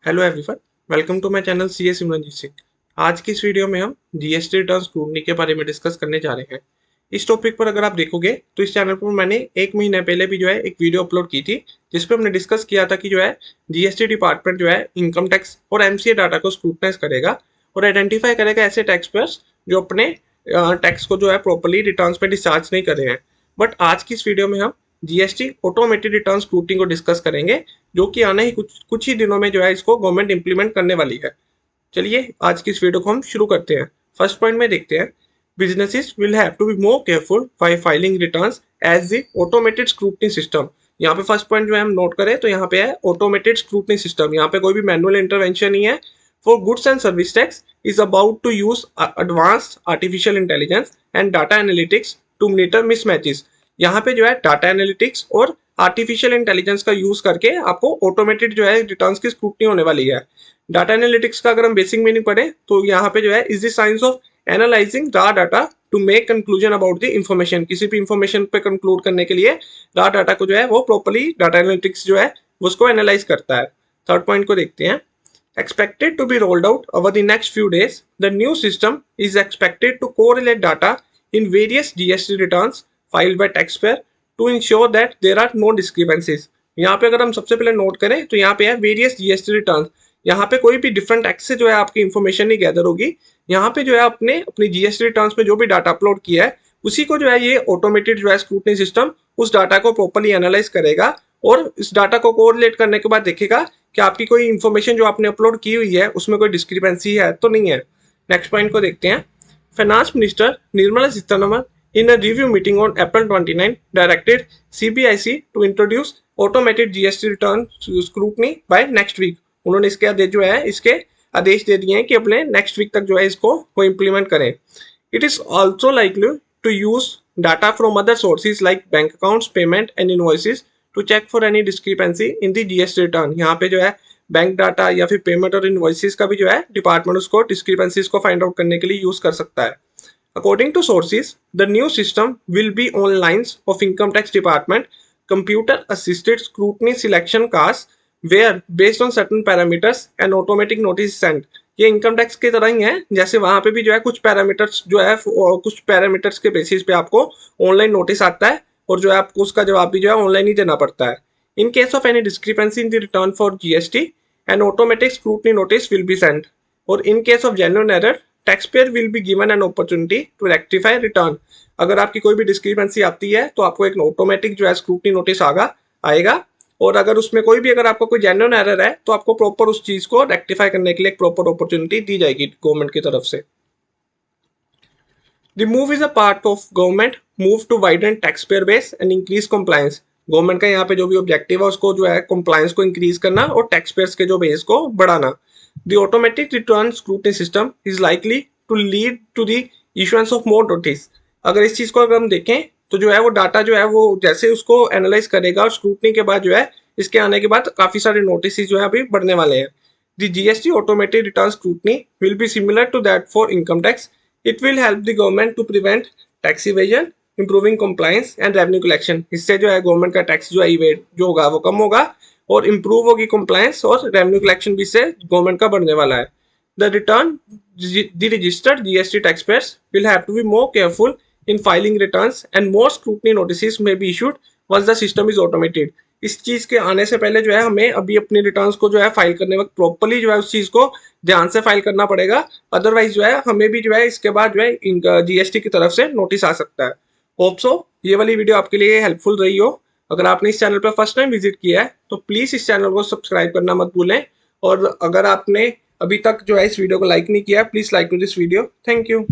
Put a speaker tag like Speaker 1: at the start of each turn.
Speaker 1: Hello everyone, welcome to my channel CA Simranjeet Singh. आज की इस वीडियो में हम जीएसटी रिटर्न स्क्रूटनी के बारे में डिस्कस करने जा रहे हैं। इस टॉपिक पर अगर आप देखोगे तो इस चैनल पर मैंने 1 महीने पहले भी एक वीडियो अपलोड की थी, जिसपे हमने डिस्कस किया था कि जीएसटी डिपार्टमेंट इनकम टैक्स और एमसीए डाटा को स्क्रूटनाइज करेगा और आइडेंटिफाई करेगा ऐसे टैक्स पेयर्स जो अपने टैक्स को प्रॉपरली रिटर्न पे डिस्चार्ज नहीं कर रहे हैं। बट आज की इस वीडियो में हम जीएसटी ऑटोमेटेड रिटर्न स्क्रूटनी को डिस्कस करेंगे, जो कि आने ही कुछ ही दिनों में इसको गवर्नमेंट इंप्लीमेंट करने वाली है। चलिए आज की इस वीडियो को हम शुरू करते हैं। फर्स्ट पॉइंट में देखते हैं, businesses will have to be more careful while filing returns as the automated scrutiny system. यहाँ पे फर्स्ट पॉइंट हम नोट करें तो यहाँ पे है ऑटोमेटेड स्क्रूटनी सिस्टम। यहाँ पे कोई भी मैनुअल इंटरवेंशन नहीं है। For goods and service tax is about to use advanced artificial intelligence and data analytics to monitor mismatches. यहाँ पे डाटा एनालिटिक्स और आर्टिफिशियल इंटेलिजेंस का यूज करके आपको ऑटोमेटेड रिटर्न्स की स्क्रूटनी होने वाली है। डाटा एनालिटिक्स का अगर हम बेसिक मीनिंग पढ़े तो यहाँ पे is the science of analysing raw data to make conclusion about the information. किसी भी इंफॉर्मेशन पे कंक्लूड करने के लिए रॉ डाटा को वो प्रॉपर्ली डाटा एनालिटिक्स उसको एनालाइज करता है। थर्ड पॉइंट को देखते हैं, expected to be rolled out over the next few days. The new system is expected to correlate data in various GST returns filed by taxpayer to ensure that there are no discrepancies. यहाँ पे अगर हम सबसे पहले note करें तो यहाँ पे है वेरियस जीएसटी रिटर्न। यहाँ पे कोई भी डिफरेंट टैक्स से आपकी इंफॉर्मेशन नहीं गैदर होगी। यहाँ पे आपने अपनी जीएसटी रिटर्न्स में जो भी डाटा अपलोड किया है उसी को ये ऑटोमेटेड स्क्रूटनी सिस्टम उस डाटा को प्रॉपर्ली एनालाइज करेगा और इस डाटा को कोरिलेट करने के बाद देखेगा कि आपकी कोई इन्फॉर्मेशन जो आपने अपलोड की हुई है उसमें कोई डिस्क्रिपेंसी है तो नहीं है। नेक्स्ट पॉइंट को देखते हैं, finance minister Nirmala Sitharaman in a review meeting on April 29 directed CBIC to introduce automated GST return scrutiny by next week. उन्होंने इसके आदेश इसके आदेश दे दिए हैं कि अपने नेक्स्ट वीक तक इसको वो इम्प्लीमेंट करें। It is also likely to use data from other sources like bank accounts, payment and invoices to check for any discrepancy in the GST return. यहाँ पे बैंक डाटा या फिर पेमेंट और invoices का भी डिपार्टमेंट उसको discrepancies को find out करने के लिए यूज कर सकता है। According to sources, the new system will be on lines of income tax department computer assisted scrutiny selection cast where based on certain parameters and automatic notice send. ये income tax की तरह ही है, जैसे वहां पे भी कुछ पैरामीटर्स कुछ पैरामीटर्स के बेसिस पे आपको ऑनलाइन नोटिस आता है और आपको उसका जवाब भी ऑनलाइन ही देना पड़ता है। In case of any discrepancy in the return for GST an automatic scrutiny notice will be sent और in case of genuine error taxpayer will be given an opportunity to rectify return. अगर आपकी कोई भी discrepancy आती है तो आपको एक ऑटोमेटिक स्क्रूटनी नोटिस आएगा और अगर उसमें कोई भी अगर आपको कोई जेन्युइन एरर है तो आपको प्रॉपर उस चीज को रेक्टिफाई करने के लिए एक प्रॉपर अपॉर्चुनिटी दी जाएगी गवर्नमेंट की तरफ से। The move is a part of government move to widen taxpayer base and increase compliance. Government का यहाँ पे जो भी ऑब्जेक्टिव है उसको compliance को इंक्रीज करना और टैक्स पेयर्स के बेस को बढ़ाना। The automatic return scrutiny system is likely to lead to the issuance of more notice. अगर इस चीज को अगर हम देखें तो वो डाटा वो जैसे उसको एनालाइज करेगा और स्क्रूटनी के बाद इसके आने के बाद काफी सारे नोटिस अभी बढ़ने वाले हैं। The GST automated return scrutiny will be similar to that for income tax. It will help the government to prevent tax evasion, improving compliance and revenue collection. इससे गवर्नमेंट का टैक्स इवेड जो होगा वो कम होगा और इम्प्रूव होगी compliance और revenue collection भी इससे गवर्नमेंट का बढ़ने वाला है। The registered GST taxpayers will have to be more careful in filing returns and more scrutiny notices may be issued once the system is automated. इस चीज के आने से पहले हमें अभी अपनी रिटर्न्स को फाइल करने वक्त प्रॉपर्ली उस चीज को ध्यान से फाइल करना पड़ेगा। अदरवाइज हमें भी इसके बाद जीएसटी की तरफ से नोटिस आ सकता है। होप सो ये वाली वीडियो आपके लिए हेल्पफुल रही हो। अगर आपने इस चैनल पर फर्स्ट टाइम विजिट किया है तो प्लीज इस चैनल को सब्सक्राइब करना मत भूलें और अगर आपने अभी तक इस वीडियो को लाइक नहीं किया please like to this video. Thank you.